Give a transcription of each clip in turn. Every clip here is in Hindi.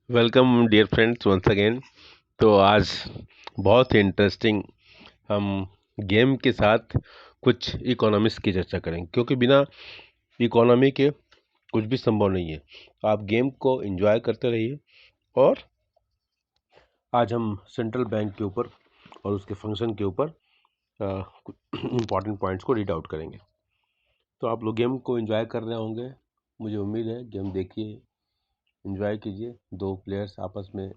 Welcome dear friends once again. तो आज बहुत ही इंटरेस्टिंग हम गेम के साथ कुछ इकोनॉमिक्स की चर्चा करेंगे, क्योंकि बिना इकोनॉमी के कुछ भी संभव नहीं है। आप गेम को एंजॉय करते रहिए। और आज हम सेंट्रल बैंक के ऊपर और उसके फंक्शन के ऊपर इम्पॉर्टेंट पॉइंट्स को रीड आउट करेंगे। तो आप लोग गेम को एंजॉय कर रहे होंगे, मुझे उम्मीद है। गेम देखिए, एंजॉय कीजिए। दो प्लेयर्स आपस में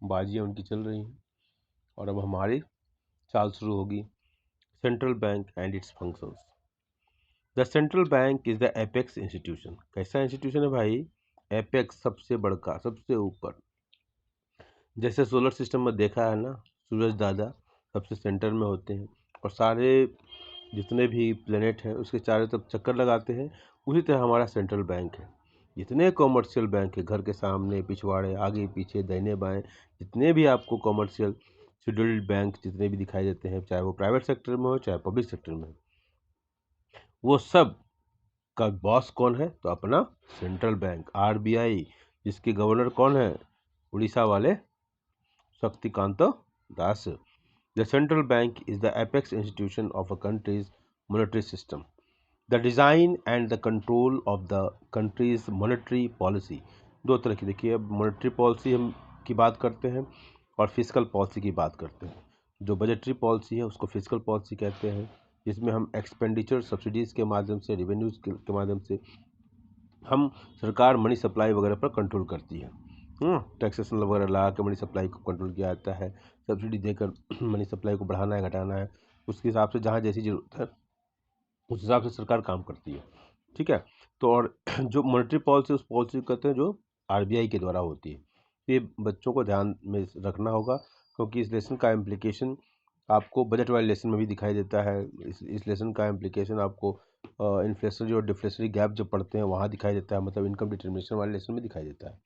बाजियाँ उनकी चल रही हैं और अब हमारी चाल शुरू होगी। Central bank and it's functions. The central bank is the apex institution. कैसा इंस्टीट्यूशन है भाई? एपेक्स, सबसे बड़का, सबसे ऊपर। जैसे सोलर सिस्टम में देखा है ना, सूरज दादा सबसे सेंटर में होते हैं और सारे जितने भी प्लेनेट हैं उसके चारों तरफ चक्कर लगाते हैं। उसी तरह हमारा सेंट्रल बैंक है। जितने कॉमर्शियल बैंक है, घर के सामने, पिछवाड़े, आगे पीछे, दाहिने बाएं, जितने भी आपको कॉमर्शियल शेड्यूल्ड बैंक जितने भी दिखाई देते हैं, चाहे वो प्राइवेट सेक्टर में हो चाहे पब्लिक सेक्टर में हो, वो सब का बॉस कौन है? तो अपना सेंट्रल बैंक, आरबीआई, जिसके गवर्नर कौन है? उड़ीसा वाले Shaktikanta Das. The central bank is the apex institution of a country's monetary system. The design and the control of the country's monetary policy. दो तरह की देखिए, अब मॉनेटरी पॉलिसी हम की बात करते हैं और फिजिकल पॉलिसी की बात करते हैं। जो बजटरी पॉलिसी है उसको फिजिकल पॉलिसी कहते हैं, जिसमें हम एक्सपेंडिचर सब्सिडीज़ के माध्यम से, रेवेन्यूज़ के माध्यम से हम सरकार मनी सप्लाई वगैरह पर कंट्रोल करती है। टैक्सेशन वगैरह लगा के मनी सप्लाई को कंट्रोल किया जाता है, सब्सिडी देकर मनी सप्लाई को बढ़ाना है, घटाना है, उसके हिसाब से जहाँ जैसी ज़रूरत है उस हिसाब से सरकार काम करती है। ठीक है। तो और जो मॉनेटरी पॉलिसी, उस पॉलिसी को कहते हैं जो आरबीआई के द्वारा होती है। तो ये बच्चों को ध्यान में रखना होगा, क्योंकि इस लेसन का इम्प्लीकेशन आपको बजट वाले लेसन में भी दिखाई देता है। इस लेसन का इम्प्लीकेशन आपको इन्फ्लेशनरी और डिफ्लेशनरी गैप जब पढ़ते हैं वहाँ दिखाई देता है, मतलब इनकम डिटर्मिनेशन वाले लेसन में दिखाई देता है।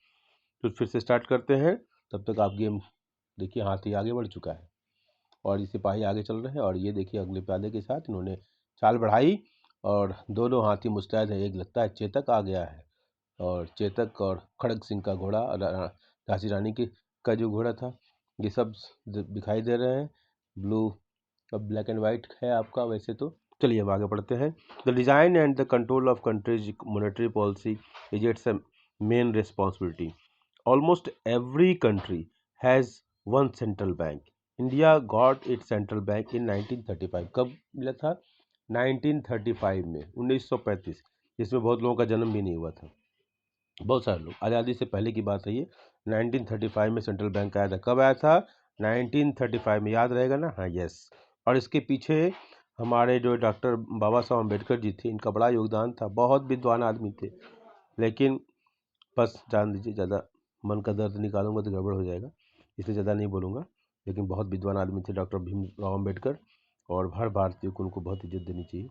तो फिर से स्टार्ट करते हैं। तब तक आप गेम देखिए, हाथी आगे बढ़ चुका है और ये सिपाही आगे चल रहे हैं। और ये देखिए, अगले प्यादे के साथ इन्होंने चाल बढ़ाई और दोनों हाथी मुस्तैद है। एक लगता है चेतक आ गया है, और चेतक और खड़ग सिंह का घोड़ा, झांसी रानी की का जो घोड़ा था, ये सब दिखाई दे रहे हैं। ब्लू, अब ब्लैक एंड वाइट है आपका वैसे तो। चलिए अब आगे बढ़ते हैं। The design and the control of country's monetary policy is its main responsibility. Almost every country has one central bank. India got its central bank in 1935। कब मिला था? 1935 में, 1935, जिसमें बहुत लोगों का जन्म भी नहीं हुआ था। बहुत सारे लोग, आज़ादी से पहले की बात है ये। 1935 में सेंट्रल बैंक आया था। कब आया था? 1935 में। याद रहेगा ना? हाँ, यस। और इसके पीछे हमारे जो डॉक्टर बाबा साहब अम्बेडकर जी थे, इनका बड़ा योगदान था। बहुत विद्वान आदमी थे, लेकिन बस जान दीजिए, ज़्यादा मन का दर्द निकालूंगा तो गड़बड़ हो जाएगा, इसलिए ज़्यादा नहीं बोलूँगा। लेकिन बहुत विद्वान आदमी थे डॉक्टर भीमराव अम्बेडकर, और हर भारतीय को उनको बहुत इज्जत देनी चाहिए।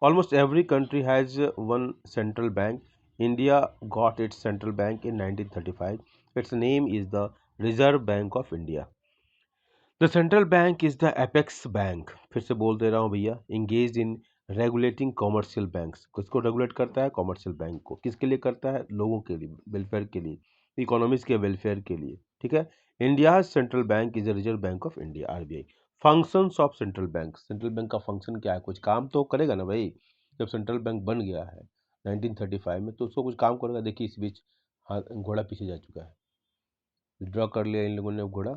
Almost every country has one central bank. India got its central bank in 1935. Its name is the Reserve Bank of India. The central bank is the apex bank. फिर से बोल दे रहा हूँ भैया। Engaged in regulating commercial banks. किसको रेगुलेट करता है? कॉमर्शियल बैंक को। किसके लिए करता है? लोगों के लिए, वेलफेयर के लिए, इकोनॉमिक्स के वेलफेयर के लिए। ठीक है। India central bank is the reserve bank of India, RBI. Functions of central bank. Central bank का फंक्शन क्या है? कुछ काम तो करेगा ना भाई। जब सेंट्रल बैंक बन गया है 1935 में, तो उसको कुछ काम करेगा। देखिए इस बीच हाँ, घोड़ा पीछे जा चुका है। ड्रॉ कर लिया इन लोगों ने घोड़ा।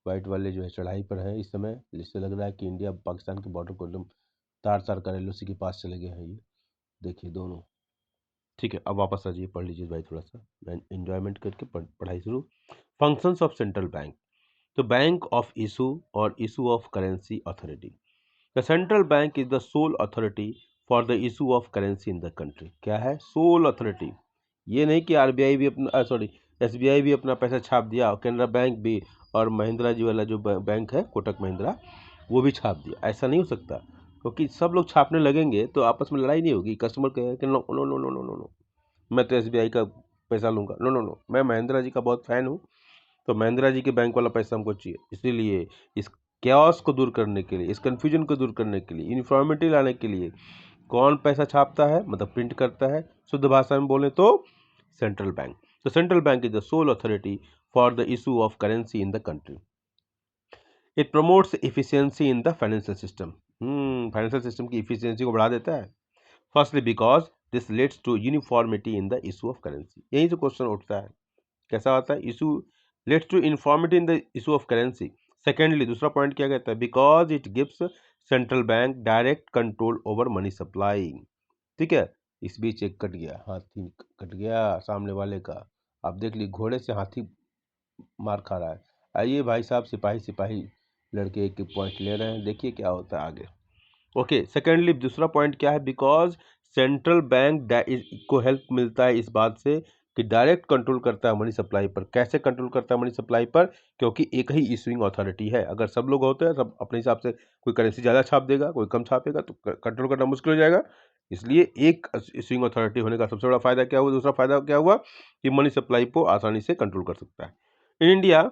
वाइट वाले जो है चढ़ाई पर है इस समय, जिससे लग रहा है कि इंडिया पाकिस्तान के बॉर्डर को एकदम तार तार कर एलओसी के पास चले गए हैं ये। देखिए दोनों। ठीक है, अब वापस आ जाइए, पढ़ लीजिए भाई थोड़ा सा, मैं इन्जॉयमेंट करके पढ़ाई शुरू। Functions of central bank. तो बैंक ऑफ इशू और issue of currency authority. The central bank is the sole authority for the issue of currency in the country. क्या है? Soul authority. ये नहीं कि आरबीआई भी अपना, सॉरी, एसबीआई भी अपना पैसा छाप दिया, कैनरा बैंक भी, और महिंद्रा जी वाला जो बैंक है कोटक महिंद्रा, वो भी छाप दिया। ऐसा नहीं हो सकता, क्योंकि सब लोग छापने लगेंगे तो आपस में लड़ाई नहीं होगी। कस्टमर कहेगा कि no no no no no no no, मैं तो एसबीआई का पैसा लूँगा। नो नो नो, मैं महिंद्रा जी का बहुत फ़ैन हूँ, तो महिंद्रा जी के बैंक वाला पैसा हमको चाहिए। इसीलिए इस कैओस को दूर करने के लिए, इस कन्फ्यूजन को दूर करने के लिए, यूनिफॉर्मिटी लाने के लिए कौन पैसा छापता है, मतलब प्रिंट करता है? शुद्ध भाषा में बोले तो central bank. The central bank is the sole authority for the issue of currency in the country. It promotes efficiency in the financial system. Financial system की इफिशियंसी को बढ़ा देता है. Firstly because this leads to uniformity in the issue of currency. यही से क्वेश्चन उठता है. कैसा होता है? Issue leads to uniformity in the issue of currency. Secondly दूसरा पॉइंट क्या कहता है? Because it gives central bank direct control over money supply. ठीक है. इस बीच एक कट गया, हाथी कट गया सामने वाले का. आप देख ली घोड़े से हाथी मार खा रहा है. आइए भाई साहब, सिपाही सिपाही लड़के एक पॉइंट ले रहे हैं, देखिए क्या होता है आगे. ओके. सेकेंडली दूसरा पॉइंट क्या है? बिकॉज सेंट्रल बैंक को हेल्प मिलता है इस बात से कि डायरेक्ट कंट्रोल करता है मनी सप्लाई पर. कैसे कंट्रोल करता है मनी सप्लाई पर? क्योंकि एक ही इशूइंग अथॉरिटी है. अगर सब लोग होते हैं, सब अपने हिसाब से, कोई करेंसी ज़्यादा छाप देगा, कोई कम छापेगा, तो कंट्रोल करना मुश्किल हो जाएगा. इसलिए एक इशूइंग अथॉरिटी होने का सबसे बड़ा फायदा क्या हुआ? दूसरा फायदा क्या हुआ? कि मनी सप्लाई को आसानी से कंट्रोल कर सकता है. In India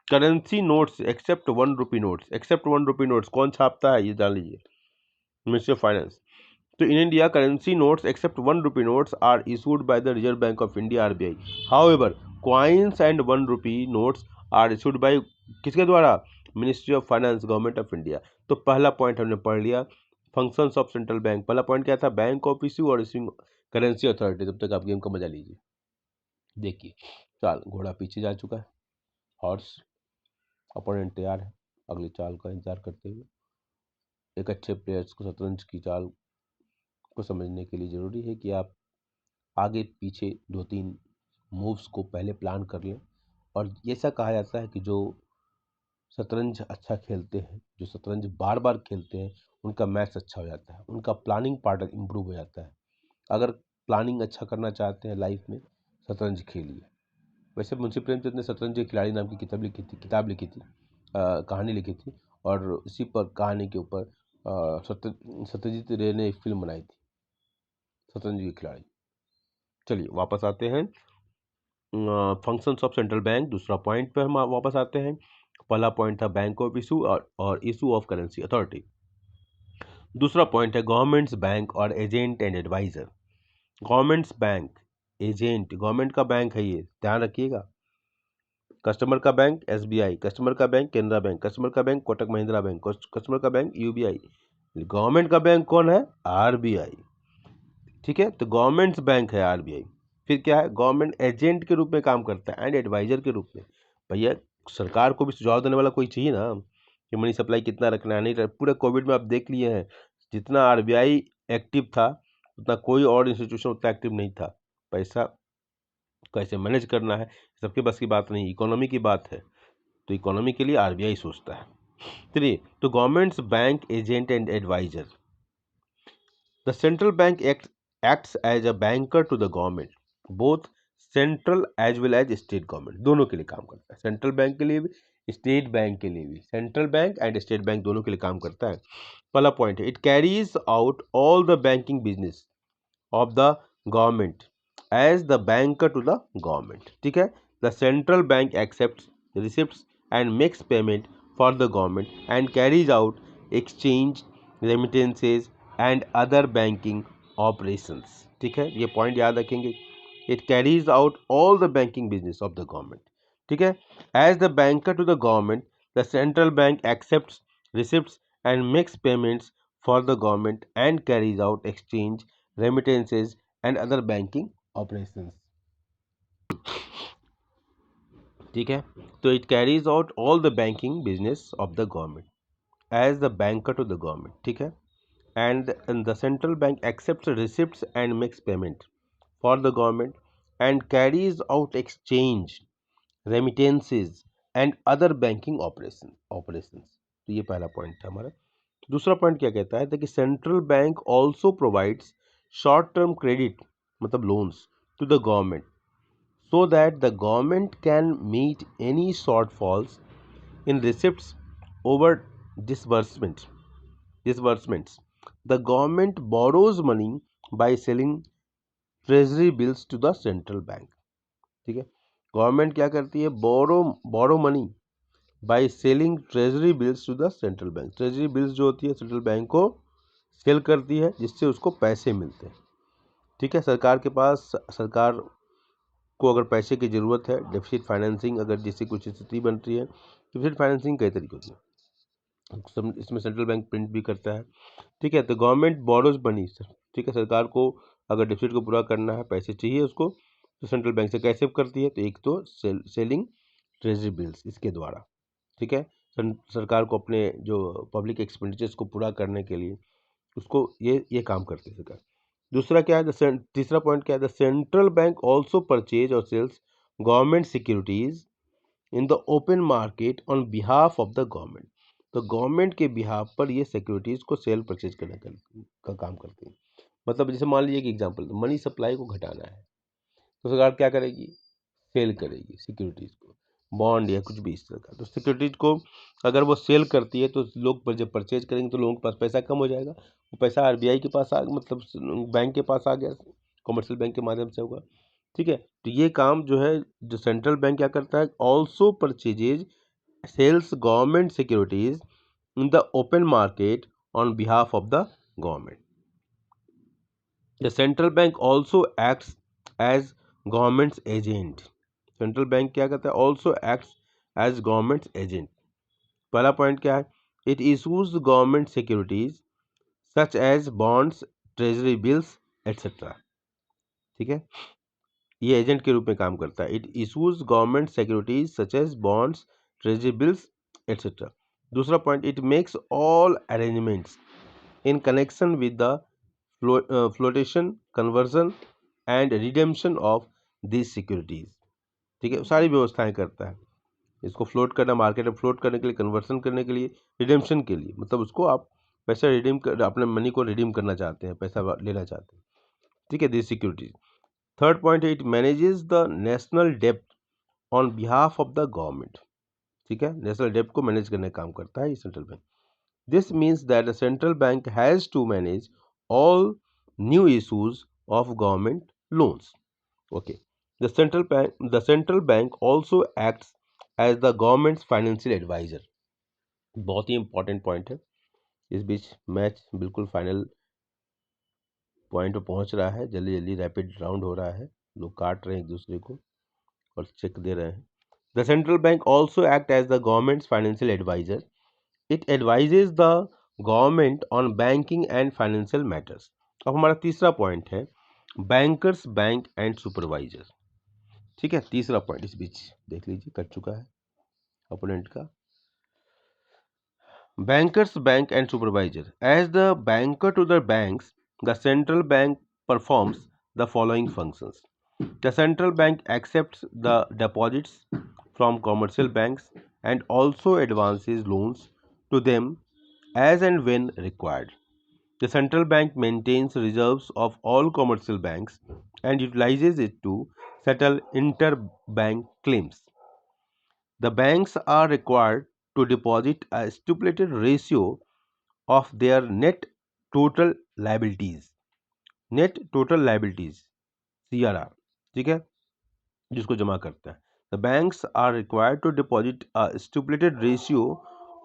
currency notes except 1 rupee notes. Except 1 rupee notes कौन छापता है? ये जान लीजिए, मिनिस्ट्री ऑफ फाइनेंस. तो in India, currency notes except 1 rupee notes are issued by the Reserve Bank of India (RBI). However, coins and 1 rupee notes are issued by किसके द्वारा? Ministry of finance, government of India. तो पहला पॉइंट हमने पढ़ लिया, फंक्शंस ऑफ सेंट्रल बैंक. पहला पॉइंट क्या था? बैंक ऑफ इश्यू और इश्यूइंग करेंसी अथॉरिटी. तब तक आप गेम का मजा लीजिए. देखिए, चाल घोड़ा पीछे जा चुका है, हॉर्स अपोनेंट तैयार है अगली चाल का इंतजार करते हुए. एक अच्छे प्लेयर्स को शतरंज की चाल को समझने के लिए ज़रूरी है कि आप आगे पीछे 2-3 मूव्स को पहले प्लान कर लें. और ऐसा कहा जाता है कि जो शतरंज अच्छा खेलते हैं, जो शतरंज बार बार खेलते हैं, उनका मैथ्स अच्छा हो जाता है, उनका प्लानिंग पार्ट इम्प्रूव हो जाता है. अगर प्लानिंग अच्छा करना चाहते हैं लाइफ में, शतरंज खेलिए. वैसे मुंशी प्रेमचंद ने शतरंज के खिलाड़ी नाम की किताब लिखी थी, कहानी लिखी थी. और इसी पर कहानी के ऊपर सत्यजीत रे ने एक फिल्म बनाई थी, शतरंज के खिलाड़ी. चलिए वापस आते हैं फंक्शंस ऑफ सेंट्रल बैंक. दूसरा पॉइंट पे हम वापस आते हैं. पहला पॉइंट था बैंक ऑफ इशू और इशू ऑफ करेंसी अथॉरिटी. दूसरा पॉइंट है गवर्नमेंट्स बैंक और agent and advisor. Government's bank, agent, government का बैंक है ये, ध्यान रखिएगा. कस्टमर का बैंक एसबीआई, कस्टमर का बैंक केनरा बैंक, कस्टमर का bank Kotak Mahindra bank, customer का बैंक यूबीआई. गवर्नमेंट का बैंक कौन है? आरबीआई. ठीक है. तो गवर्नमेंट्स बैंक है आरबीआई. फिर क्या है? गवर्नमेंट एजेंट के रूप में काम करता है एंड एडवाइजर के रूप में. भैया सरकार को भी सुझाव देने वाला कोई चाहिए ना कि मनी सप्लाई कितना रखना है, नहीं. पूरे कोविड में आप देख लिए हैं, जितना आरबीआई एक्टिव था उतना कोई और इंस्टीट्यूशन उतना एक्टिव नहीं था. पैसा कैसे मैनेज करना है सबके बस की बात नहीं, इकोनॉमी की बात है. तो इकोनॉमी के लिए आरबीआई सोचता है. चलिए, तो government's bank agent and advisor. The central bank acts as a banker to the government, both central as well as state government, दोनों के लिए काम करता है. सेंट्रल बैंक के लिए भी, स्टेट बैंक के लिए भी. Central bank and state bank दोनों के लिए काम करता है. पहला पॉइंट है, it carries out all the banking business of the government as the banker to the government. ठीक है. The central bank accept receipt and makes payment for the government and carries out exchange, remittances and other banking operations. ठीक है, ये पॉइंट याद रखेंगे. It carries out all the banking business of the government. ठीक है. As the banker to the government, the central bank accept receipt and makes payments for the government and carries out exchange, remittances and other banking operations. ठीक है. तो it carries out all the banking business of the government as the banker to the government. ठीक है. and the central bank accepts receipts and makes payment for the government and carries out exchange, remittances and other banking operations. तो ये पहला पॉइंट था हमारा. दूसरा पॉइंट क्या कहता है कि central bank also provides short term credit, मतलब loans, to the government so that the government can meet any shortfalls in receipts over disbursements. The government borrows money by selling treasury bills to the central bank. ठीक है. गवर्नमेंट क्या करती है? Borrow money by selling treasury bills to the central bank. Treasury bills जो होती है सेंट्रल बैंक को सेल करती है, जिससे उसको पैसे मिलते हैं. ठीक है. सरकार के पास, सरकार को अगर पैसे की ज़रूरत है, डेफिसिट फाइनेंसिंग अगर जैसी कुछ स्थिति बन रही है, डेफिसिट फाइनेंसिंग कई तरीके होती है, इसमें सेंट्रल बैंक प्रिंट भी करता है। ठीक है, तो गवर्नमेंट बोरोज मनी, ठीक है, सरकार को अगर डेफिसिट को पूरा करना है, पैसे चाहिए उसको, तो सेंट्रल बैंक से कैसे करती है, तो एक तो सेलिंग ट्रेजरी बिल्स, इसके द्वारा। ठीक है, सरकार को अपने जो पब्लिक एक्सपेंडिचर्स को पूरा करने के लिए उसको ये काम करती है सरकार। दूसरा क्या है, तीसरा पॉइंट क्या है, the central bank also purchase और sales government securities in the open market on behalf of the government. तो गवर्नमेंट के बिहाफ पर ये सिक्योरिटीज को सेल परचेज करने का काम करती है। मतलब जैसे मान लीजिए कि एग्जांपल, मनी सप्लाई को घटाना है, तो सरकार क्या करेगी, सेल करेगी सिक्योरिटीज को, बॉन्ड या कुछ भी इस तरह का। तो सिक्योरिटीज को अगर वो सेल करती है तो लोग जब परचेज करेंगे तो लोगों के पास पैसा कम हो जाएगा, वो पैसा आरबीआई के पास मतलब बैंक के पास आ गया, कमर्शियल बैंक के माध्यम से होगा। ठीक है, तो ये काम जो है, जो सेंट्रल बैंक क्या करता है, also purchases sells government securities in the open market on behalf of the government. The central bank also acts as government's agent. Central bank क्या करता है, also acts as government's agent. पहला पॉइंट क्या है, it issues government securities such as bonds, treasury bills etcetera. ठीक है, ये एजेंट के रूप में काम करता है। It issues government securities such as bonds, treasury bills etcetera. दूसरा point, it makes all arrangements in connection with the flotation, conversion and redemption of this securities. ठीक है, सारी व्यवस्थाएं करता है, इसको फ्लोट करना, मार्केट में फ्लोट करने के लिए, कन्वर्सन करने के लिए, रिडेम्पशन के लिए, मतलब उसको आप पैसा रिडीम कर, अपने मनी को रिडीम करना चाहते हैं, पैसा लेना चाहते हैं। ठीक है, दिस सिक्योरिटीज। थर्ड पॉइंट है, इट मैनेजेस द नेशनल डेब्ट on behalf of the government. ठीक है, नेशनल डेब्ट को मैनेज करने का काम करता है ये central bank. This means that the central bank has to manage all new issues of government loans. Okay, the central bank also acts as the government's financial advisor. बहुत ही इंपॉर्टेंट पॉइंट है। इस बीच मैच बिल्कुल फाइनल पॉइंट पर पहुंच रहा है, जल्दी जल्दी रैपिड राउंड हो रहा है, लोग काट रहे हैं एक दूसरे को और चेक दे रहे हैं। The central bank also act as the government's financial advisor. It advises the government on banking and financial matters. अब हमारा तीसरा पॉइंट है, बैंकर्स बैंक एंड सुपरवाइजर। ठीक है, तीसरा पॉइंट इस बीच देख लीजिए, कट चुका है अपोनेंट का। Bankers Bank and Supervisor. As the banker to the banks, the central bank performs the following functions. The central bank accepts the deposits from commercial banks and also advances loans to them as and when required. The central bank maintains reserves of all commercial banks and utilizes it to settle interbank claims. The banks are required to deposit a stipulated ratio of their net total liabilities, net total liabilities, CRR, ठीक है, जिसको जमा करता है। The banks are required to deposit a stipulated ratio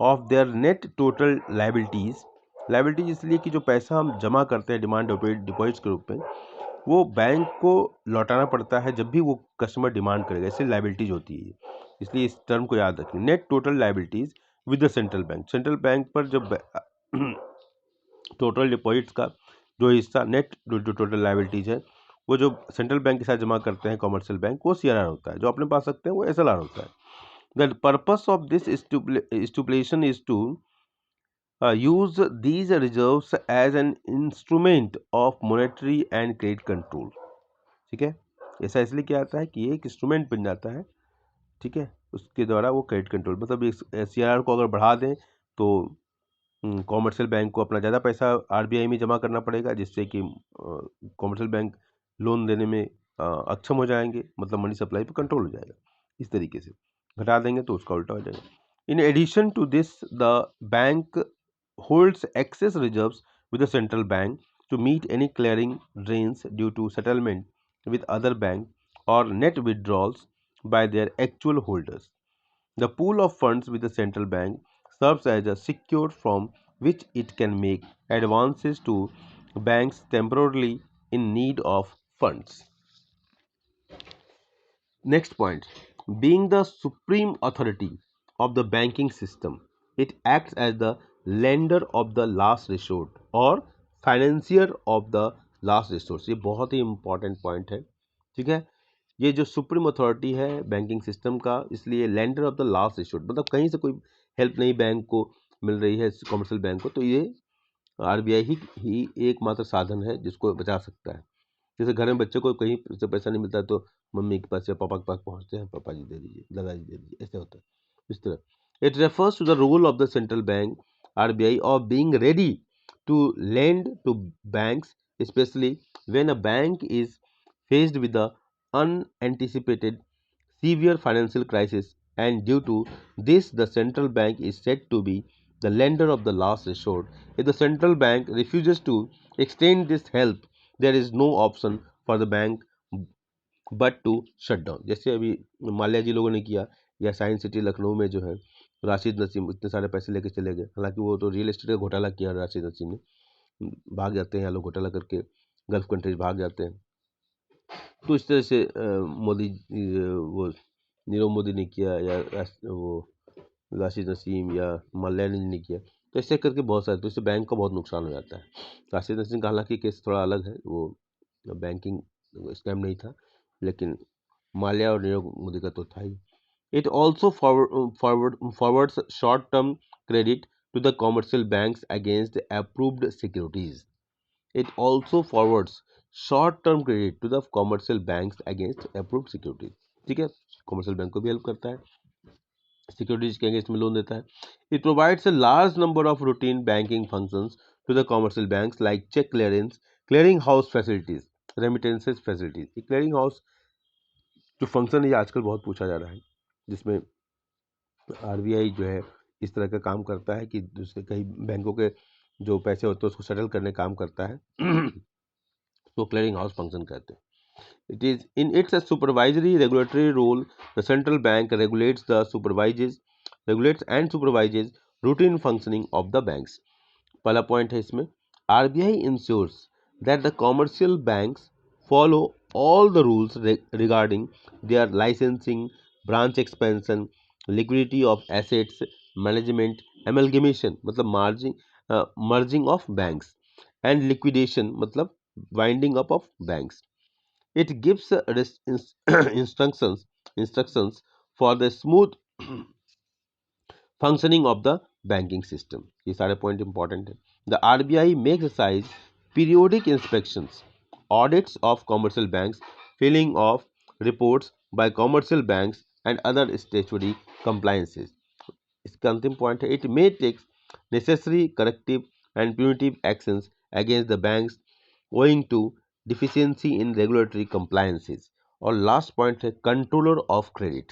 of their net total liabilities. Liabilities इसलिए कि जो पैसा हम जमा करते हैं डिमांड डिपॉजिट्स के रूप में, वो बैंक को लौटाना पड़ता है जब भी वो कस्टमर डिमांड करेगा, इसलिए लाइबिलिटीज होती है, इसलिए इस टर्म को याद रखें। Net total liabilities with the central bank, central bank पर जब टोटल डिपॉजिट्स का जो हिस्सा नेट जो टोटल लाइबिलिटीज है, वो जो सेंट्रल बैंक के साथ जमा करते हैं कमर्शियल बैंक, वो सीआरआर होता है। जो अपने पास रखते हैं वो एसएलआर होता है। The purpose of this stipulation is to use these reserves as an instrument of monetary and credit control। ठीक है, ऐसा इसलिए किया जाता है कि ये एक इंस्ट्रूमेंट बन जाता है, ठीक है, उसके द्वारा वो क्रेडिट कंट्रोल, मतलब सीआरआर को अगर बढ़ा दें तो कॉमर्शियल बैंक को अपना ज़्यादा पैसा आरबीआई में जमा करना पड़ेगा, जिससे कि कॉमर्शियल बैंक लोन देने में अक्षम हो जाएंगे, मतलब मनी सप्लाई पर कंट्रोल हो जाएगा। इस तरीके से घटा देंगे तो उसका उल्टा हो जाएगा। In addition to this, the bank holds excess reserves with the central bank to meet any clearing drains due to settlement with other bank or net withdrawals by their actual holders. The pool of funds with the central bank serves as a secure from which it can make advances to banks temporarily in need of funds. Next point, being the supreme authority of the banking system, it acts as the lender of the last resort और financier of the last resort. ये बहुत ही important point है, ठीक है। ये जो सुप्रीम अथॉरिटी है बैंकिंग सिस्टम का, इसलिए lender of the last resort, मतलब कहीं से कोई हेल्प नहीं बैंक को मिल रही है, कमर्शियल बैंक को, तो ये आरबीआई ही एकमात्र साधन है जिसको बचा सकता है। जैसे घर में बच्चे को कहीं से पैसा नहीं मिलता है तो मम्मी के पास या पापा के पास पहुंचते हैं, पापा जी दे दीजिए, दादाजी दे दीजिए, ऐसे होता है। इस तरह it refers to the role of the central bank RBI of being ready to lend to banks, especially when a bank is faced with the unanticipated severe financial crisis, and due to this the central bank is said to be the lender of the last resort. If the central bank refuses to extend this help, there is no option for the bank but to shut down, जैसे अभी माल्या जी लोगों ने किया, या साइंस सिटी लखनऊ में जो है राशिद नसीम इतने सारे पैसे लेके चले गए, हालांकि वो तो रियल एस्टेट का घोटाला किया राशिद नसीम ने, भाग जाते हैं यहाँ लोग घोटाला करके, गल्फ कंट्रीज भाग जाते हैं। तो इस तरह से मोदी वो नीरव मोदी ने किया, या वो राशिद नसीम या मल्लानी ने किया, तो ऐसे करके बहुत सारे, तो इससे बैंक का बहुत नुकसान हो जाता है। राशिद नसीम का हालांकि केस थोड़ा अलग है, वो बैंकिंग स्कैम नहीं था, लेकिन माल्या और नीरव मोदी का तो था ही। It also forwards short term credit to the commercial banks against approved securities. It also forwards short-term credit to the commercial banks against approved securities. ठीक है, कॉमर्शियल बैंक को भी हेल्प करता है, सिक्योरिटीज के अगेंस्ट में लोन देता है। It provides a large number of routine banking functions to the commercial banks like cheque clearance, clearing house facilities, remittances facilities. Clearing house जो फंक्शन है आजकल बहुत पूछा जा रहा है, जिसमें आरबीआई जो है इस तरह का काम करता है कि दूसरे कई बैंकों के जो पैसे होते हैं उसको सेटल करने का काम करता है तो क्लियरिंग हाउस फंक्शन कहते हैं। It is in its supervisory regulatory role, the central bank regulates and supervises routine functioning of the banks. पहला पॉइंट है इसमें, RBI ensures that the commercial banks follow all the rules regarding their licensing, branch expansion, liquidity of assets, management, amalgamation मतलब merging of banks, and liquidation मतलब winding up of banks. It gives instructions for the smooth functioning of the banking system. ये सारे पॉइंट इंपॉर्टेंट है। The RBI makes exercise periodic inspections, audits of commercial banks, filling of reports by commercial banks and other statutory compliances. इसका अंतिम पॉइंट है, it may take necessary corrective and punitive actions against the banks owing to deficiency in regulatory compliances. और लास्ट पॉइंट है controller of credit.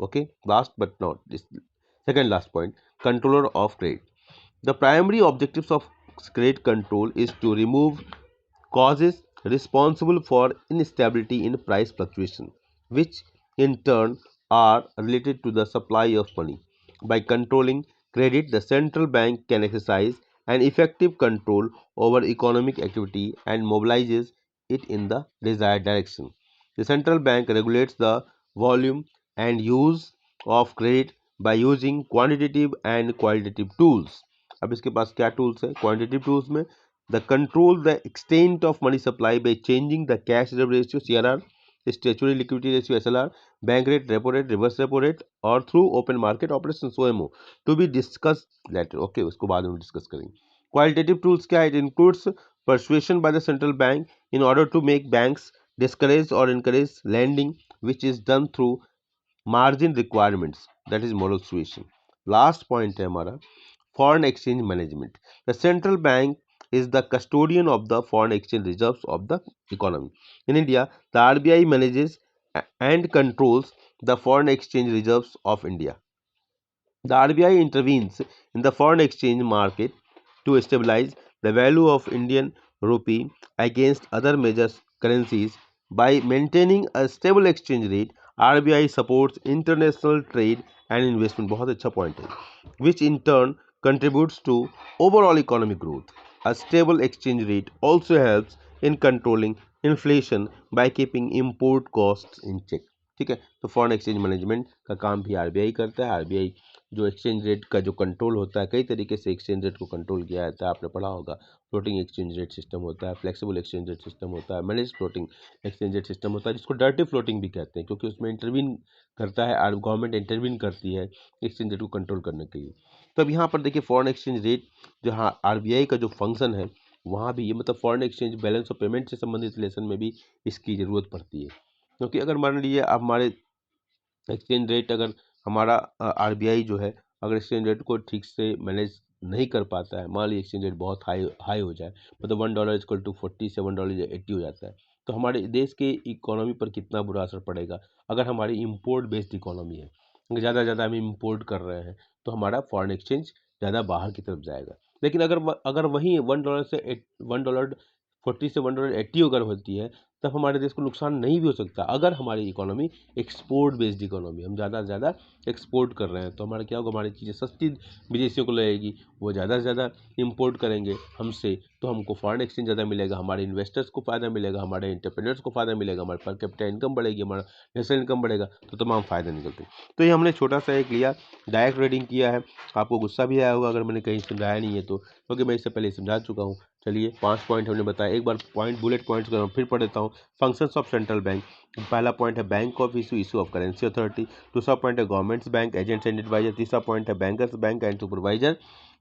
Okay, last but not second last point, controller of credit. The primary objectives of credit control is to remove causes responsible for instability in price fluctuation, which in turn are related to the supply of money. By controlling credit, the central bank can exercise an effective control over economic activity and mobilizes it in the desired direction. The central bank regulates the volume and use of credit by using quantitative and qualitative tools. अब इसके पास क्या टूल्स है? क्वांटिटेटिव टूल्स में the control the extent of money supply by changing the cash reserve ratio CRR, statutory liquidity ratio SLR, bank rate, repo rate, reverse repo rate, और through open market operation OMO to be discuss later. Okay, उसको बाद में डिस्कस करेंगे। क्वालिटेटिव टूल्स क्या है? It includes persuasion by the central bank in order to make banks discourage or encourage lending, which is done through margin requirements, that is moral suasion. Last point है हमारा foreign exchange management. The central bank is the custodian of the foreign exchange reserves of the economy. In India, the RBI manages and controls the foreign exchange reserves of India. The RBI intervenes in the foreign exchange market to stabilize the value of Indian rupee against other major currencies. By maintaining a stable exchange rate, RBI supports international trade and investment. बहुत अच्छा point है, which in turn contributes to overall economic growth. A stable exchange rate also helps in controlling inflation by keeping import costs in check. ठीक है। तो फॉरेन एक्सचेंज मैनेजमेंट का काम भी आरबीआई करता है। आरबीआई जो एक्सचेंज रेट का जो कंट्रोल होता है, कई तरीके से एक्सचेंज रेट को कंट्रोल किया जाता है, आपने पढ़ा होगा। फ्लोटिंग एक्सचेंज रेट सिस्टम होता है, फ्लेक्सिबल एक्सचेंज रेट सिस्टम होता है, manage floating exchange rate system होता है, जिसको डर्टी फ्लोटिंग भी कहते हैं, क्योंकि उसमें इंटरवीन करता है और गवर्नमेंट इंटरवीन करती है एक्सचेंज रेट को कंट्रोल करने के लिए। तो अब यहाँ पर देखिए फॉरेन एक्सचेंज रेट, जहाँ आरबीआई का जो फंक्शन है, वहाँ भी ये मतलब foreign exchange balance of payment से संबंधित रिलेशन में भी इसकी ज़रूरत पड़ती है। क्योंकि अगर मान लीजिए आप हमारे एक्सचेंज रेट, अगर हमारा आरबीआई जो है, अगर एक्सचेंज रेट को ठीक से मैनेज नहीं कर पाता है, मान लीजिए एक्सचेंज रेट बहुत हाई हाई हो जाए, मतलब $1 इक्वल टू 40, $7 80 हो जाता है, तो हमारे देश के इकोनॉमी पर कितना बुरा असर पड़ेगा। अगर हमारी इम्पोर्ट बेस्ड इकोनॉमी है, अगर ज़्यादा ज़्यादा हम इम्पोर्ट कर रहे हैं, तो हमारा फॉरेन एक्सचेंज ज़्यादा बाहर की तरफ जाएगा। लेकिन अगर वहीं $1 से $1.80 अगर होती है, तब हमारे देश को नुकसान नहीं भी हो सकता। अगर हमारी इकोनॉमी एक्सपोर्ट बेस्ड इकोनॉमी, हम ज़्यादा से ज़्यादा एक्सपोर्ट कर रहे हैं, तो हमारा क्या होगा, हमारी चीज़ें सस्ती विदेशियों को लगेगी, वो ज़्यादा से ज़्यादा इंपोर्ट करेंगे हमसे, तो हमको फॉरेन एक्सचेंज ज़्यादा मिलेगा, हमारे इन्वेस्टर्स को फ़ायदा मिलेगा, हमारे एंटरप्रेन्योर्स को फ़ायदा मिलेगा, हमारे पर कैपिटा इनकम बढ़ेगी, हमारा नेशनल इनकम बढ़ेगा, तो तमाम फ़ायदे निकलते हैं। तो ये हमने छोटा सा एक लिया, डायरेक्ट ट्रेडिंग किया है। आपको गुस्सा भी आया होगा अगर मैंने कहीं समझाया नहीं है तो, क्योंकि मैं इससे पहले समझा चुका हूँ। चलिए 5 पॉइंट हमने बताया, एक बार पॉइंट बुलेट पॉइंट्स को मैं फिर पढ़ देता हूँ। फंक्शंस ऑफ सेंट्रल बैंक, पहला पॉइंट है bank of issue of currency authority. दूसरा पॉइंट है government's bank, agents and advisor. तीसरा पॉइंट है बैंकर्स बैंक एंड सुपरवाइजर।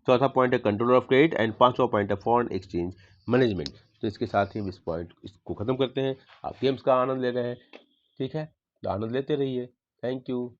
चौथा पॉइंट है कंट्रोलर ऑफ क्रेडिट एंड पांचवा पॉइंट है फॉरेन एक्सचेंज मैनेजमेंट। तो इसके साथ ही हम इस पॉइंट इसको खत्म करते हैं। आप गेम्स का आनंद ले रहे हैं, ठीक है, तो आनंद लेते रहिए। Thank you.